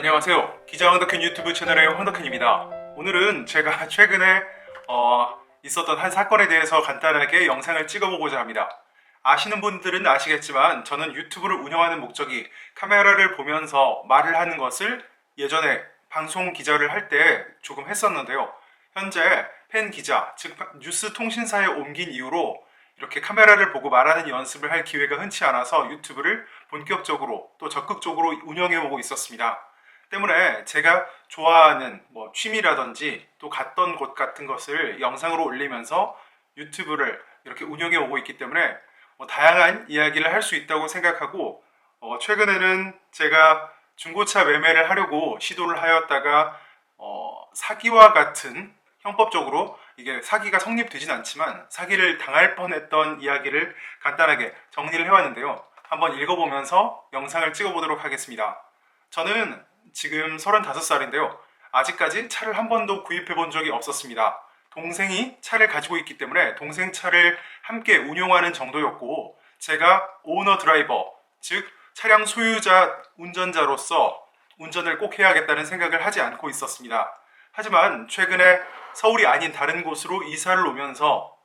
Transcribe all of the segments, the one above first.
안녕하세요. 기자 황덕현 유튜브 채널의 황덕현입니다. 오늘은 제가 최근에 있었던 한 사건에 대해서 간단하게 영상을 찍어보고자 합니다. 아시는 분들은 아시겠지만 저는 유튜브를 운영하는 목적이 카메라를 보면서 말을 하는 것을 예전에 방송 기자를 할 때 조금 했었는데요. 현재 팬 기자, 즉 뉴스 통신사에 옮긴 이후로 이렇게 카메라를 보고 말하는 연습을 할 기회가 흔치 않아서 유튜브를 본격적으로 또 적극적으로 운영해오고 있었습니다. 때문에 제가 좋아하는 취미라든지 또 갔던 곳 같은 것을 영상으로 올리면서 유튜브를 이렇게 운영해 오고 있기 때문에 다양한 이야기를 할 수 있다고 생각하고 최근에는 제가 중고차 매매를 하려고 시도를 하였다가 사기와 같은 형법적으로 이게 사기가 성립되진 않지만 사기를 당할 뻔했던 이야기를 간단하게 정리를 해왔는데요. 한번 읽어보면서 영상을 찍어보도록 하겠습니다. 저는 지금 35살인데요. 아직까지 차를 한 번도 구입해 본 적이 없었습니다. 동생이 차를 가지고 있기 때문에 동생 차를 함께 운용하는 정도였고, 제가 오너 드라이버, 즉 차량 소유자 운전자로서 운전을 꼭 해야겠다는 생각을 하지 않고 있었습니다. 하지만 최근에 서울이 아닌 다른 곳으로 이사를 오면서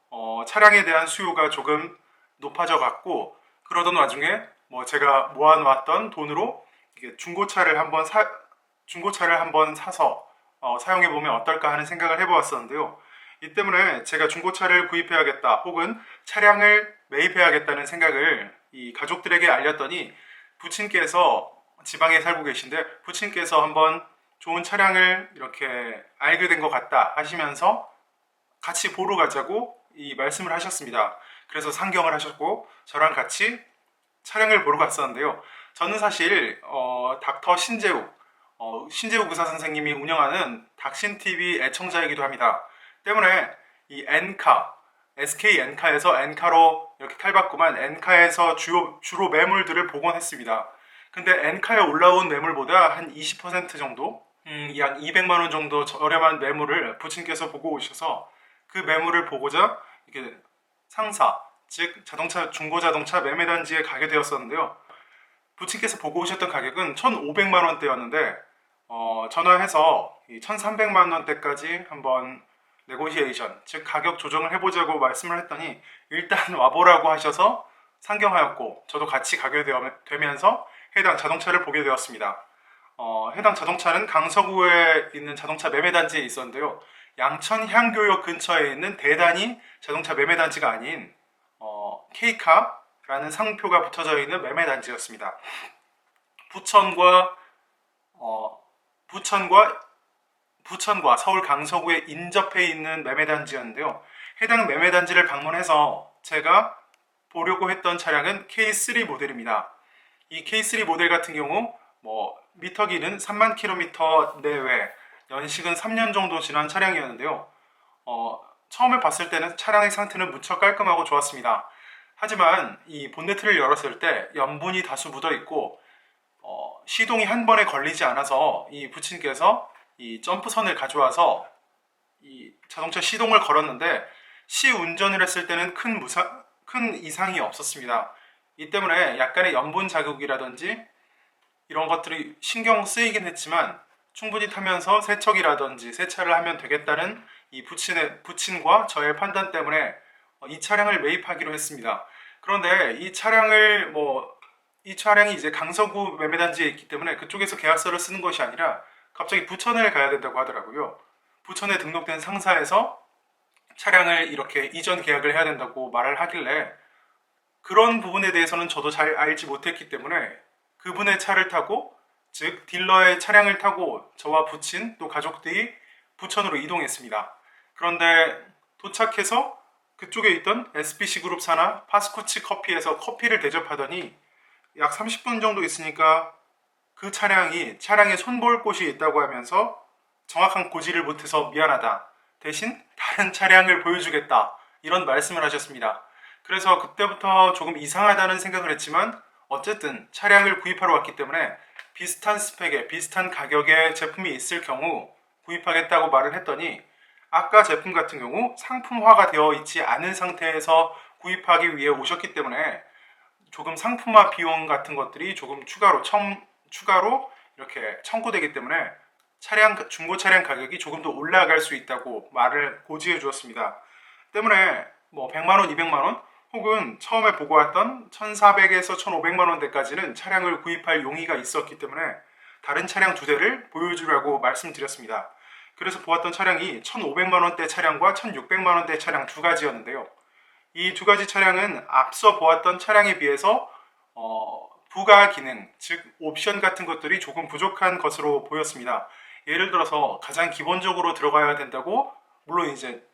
차량에 대한 수요가 조금 높아져 갔고, 그러던 와중에 제가 모아놓았던 돈으로 중고차를 한번 사서 사용해 보면 어떨까 하는 생각을 해보았었는데요. 이 때문에 제가 중고차를 구입해야겠다 혹은 차량을 매입해야겠다는 생각을 이 가족들에게 알렸더니, 부친께서 지방에 살고 계신데 부친께서 한번 좋은 차량을 이렇게 알게 된 것 같다 하시면서 같이 보러 가자고 이 말씀을 하셨습니다. 그래서 상경을 하셨고 저랑 같이 차량을 보러 갔었는데요. 저는 사실 닥터 신재욱 의사 선생님이 운영하는 닥신TV 애청자이기도 합니다. 때문에 이 엔카, SK 엔카에서 엔카로 이렇게 탈바꿈한 엔카에서 주로 매물들을 보곤 했습니다. 근데 엔카에 올라온 매물보다 한 20% 정도, 약 200만 원 정도 저렴한 매물을 부친께서 보고 오셔서 그 매물을 보고자 이렇게 상사, 즉 중고자동차 매매단지에 가게 되었었는데요. 부친께서 보고 오셨던 가격은 1,500만 원대였는데 전화해서 1,300만 원대까지 한번 네고시에이션, 즉 가격 조정을 해보자고 말씀을 했더니 일단 와보라고 하셔서 상경하였고, 저도 같이 가게 되면서 해당 자동차를 보게 되었습니다. 해당 자동차는 강서구에 있는 자동차 매매단지에 있었는데요. 양천향교역 근처에 있는 대단히 자동차 매매단지가 아닌 K카라는 상표가 붙여져 있는 매매단지였습니다. 부천과 서울 강서구에 인접해 있는 매매단지였는데요. 해당 매매단지를 방문해서 제가 보려고 했던 차량은 K3 모델입니다. 이 K3 모델 같은 경우 미터기는 3만 킬로미터 내외, 연식은 3년 정도 지난 차량이었는데요. 처음에 봤을 때는 차량의 상태는 무척 깔끔하고 좋았습니다. 하지만 이 본네트를 열었을 때 염분이 다수 묻어 있고 시동이 한 번에 걸리지 않아서 이 부친께서 이 점프선을 가져와서 이 자동차 시동을 걸었는데 시운전을 했을 때는 큰 이상이 없었습니다. 이 때문에 약간의 염분 자국이라든지 이런 것들이 신경 쓰이긴 했지만 충분히 타면서 세척이라든지 세차를 하면 되겠다는 이 부친과 저의 판단 때문에 이 차량을 매입하기로 했습니다. 그런데 이 차량이 이제 강서구 매매단지에 있기 때문에 그쪽에서 계약서를 쓰는 것이 아니라 갑자기 부천에 가야 된다고 하더라고요. 부천에 등록된 상사에서 차량을 이렇게 이전 계약을 해야 된다고 말을 하길래, 그런 부분에 대해서는 저도 잘 알지 못했기 때문에 그분의 차를 타고, 즉 딜러의 차량을 타고 저와 부친 또 가족들이 부천으로 이동했습니다. 그런데 도착해서 그쪽에 있던 SPC 그룹 사나 파스쿠치 커피에서 커피를 대접하더니 약 30분 정도 있으니까 그 차량에 손볼 곳이 있다고 하면서 정확한 고지를 못해서 미안하다, 대신 다른 차량을 보여주겠다, 이런 말씀을 하셨습니다. 그래서 그때부터 조금 이상하다는 생각을 했지만 어쨌든 차량을 구입하러 왔기 때문에 비슷한 스펙에 비슷한 가격의 제품이 있을 경우 구입하겠다고 말을 했더니, 아까 제품 같은 경우 상품화가 되어 있지 않은 상태에서 구입하기 위해 오셨기 때문에 조금 상품화 비용 같은 것들이 조금 추가로 이렇게 청구되기 때문에 중고 차량 가격이 조금 더 올라갈 수 있다고 말을 고지해 주었습니다. 때문에 뭐 100만 원, 200만 원 혹은 처음에 보고 왔던 1,400에서 1,500만 원대까지는 차량을 구입할 용의가 있었기 때문에 다른 차량 두 대를 보여주라고 말씀드렸습니다. 그래서 보았던 차량이 1,500만 원대 차량과 1,600만 원대 차량 두 가지였는데요. 이 두 가지 차량은 앞서 보았던 차량에 비해서 부가 기능, 즉 옵션 같은 것들이 조금 부족한 것으로 보였습니다. 예를 들어서 가장 기본적으로 들어가야 된다고, 물론 이제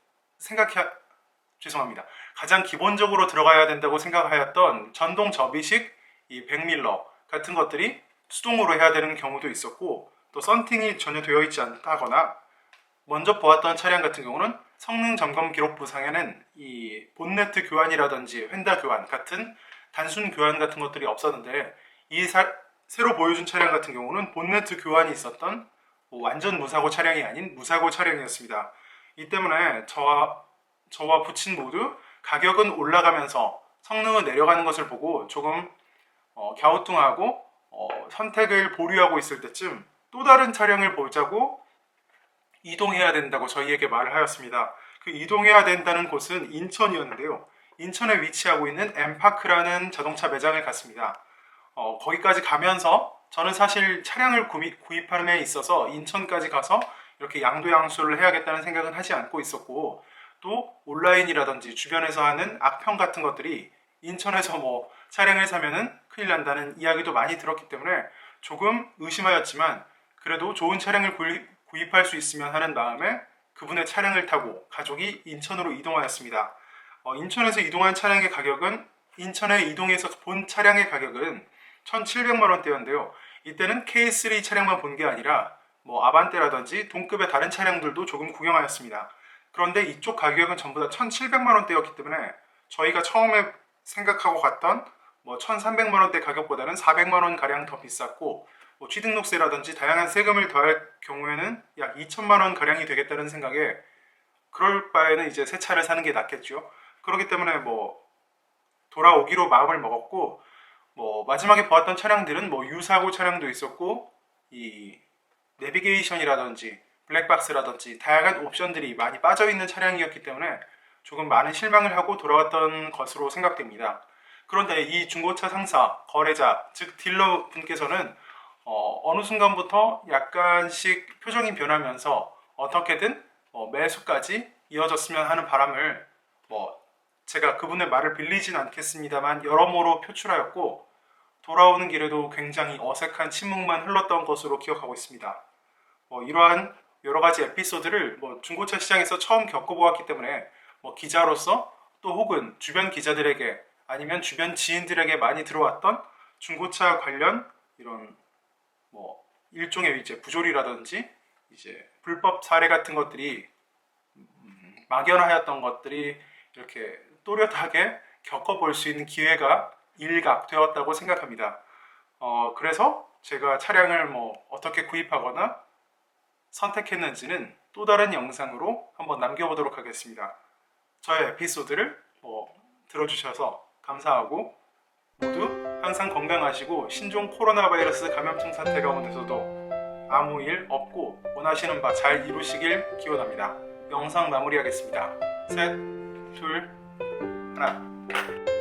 가장 기본적으로 들어가야 된다고 생각하였던 전동 접이식 이 백밀러 같은 것들이 수동으로 해야 되는 경우도 있었고, 또 썬팅이 전혀 되어 있지 않다거나, 먼저 보았던 차량 같은 경우는 성능 점검 기록부 상에는 이 본네트 교환이라든지 휀다 교환 같은 단순 교환 같은 것들이 없었는데, 새로 보여준 차량 같은 경우는 본네트 교환이 있었던 완전 무사고 차량이 아닌 무사고 차량이었습니다. 이 때문에 저와 부친 모두 가격은 올라가면서 성능은 내려가는 것을 보고 조금 갸우뚱하고 선택을 보류하고 있을 때쯤 또 다른 차량을 보자고 이동해야 된다고 저희에게 말을 하였습니다. 그 이동해야 된다는 곳은 인천이었는데요. 인천에 위치하고 있는 엠파크라는 자동차 매장을 갔습니다. 거기까지 가면서 저는 사실 차량을 구입함에 있어서 인천까지 가서 이렇게 양도양수를 해야겠다는 생각은 하지 않고 있었고, 또 온라인이라든지 주변에서 하는 악평 같은 것들이 인천에서 뭐 차량을 사면은 큰일 난다는 이야기도 많이 들었기 때문에 조금 의심하였지만, 그래도 좋은 차량을 구입할 수 있으면 하는 마음에 그분의 차량을 타고 가족이 인천으로 이동하였습니다. 인천에서 이동한 차량의 가격은, 인천에 이동해서 본 차량의 가격은 1,700만 원대였는데요. 이때는 K3 차량만 본 게 아니라 뭐 아반떼라든지 동급의 다른 차량들도 조금 구경하였습니다. 그런데 이쪽 가격은 전부 다 1,700만 원대였기 때문에 저희가 처음에 생각하고 갔던 뭐 1,300만 원대 가격보다는 400만 원 가량 더 비쌌고, 뭐 취등록세라든지 다양한 세금을 더할 경우에는 약 2천만 원 가량이 되겠다는 생각에, 그럴 바에는 이제 새 차를 사는 게 낫겠죠. 그렇기 때문에 뭐 돌아오기로 마음을 먹었고, 뭐 마지막에 보았던 차량들은 뭐 유사고 차량도 있었고, 이 내비게이션이라든지 블랙박스라든지 다양한 옵션들이 많이 빠져있는 차량이었기 때문에 조금 많은 실망을 하고 돌아왔던 것으로 생각됩니다. 그런데 이 중고차 상사, 거래자, 즉 딜러 분께서는 어느 순간부터 약간씩 표정이 변하면서 어떻게든 매수까지 이어졌으면 하는 바람을, 제가 그분의 말을 빌리진 않겠습니다만 여러모로 표출하였고, 돌아오는 길에도 굉장히 어색한 침묵만 흘렀던 것으로 기억하고 있습니다. 이러한 여러 가지 에피소드를 중고차 시장에서 처음 겪어보았기 때문에 기자로서, 또 혹은 주변 기자들에게 아니면 주변 지인들에게 많이 들어왔던 중고차 관련 이런 일종의 이제 부조리라든지 이제 불법 사례 같은 것들이 막연하였던 것들이 이렇게 또렷하게 겪어볼 수 있는 기회가 일각되었다고 생각합니다. 그래서 제가 차량을 어떻게 구입하거나 선택했는지는 또 다른 영상으로 한번 남겨보도록 하겠습니다. 저의 에피소드를 들어주셔서 감사하고, 모두 항상 건강하시고 신종 코로나 바이러스 감염증 사태 가운데서도 아무 일 없고 원하시는 바 잘 이루시길 기원합니다. 영상 마무리하겠습니다. 셋, 둘, 하나.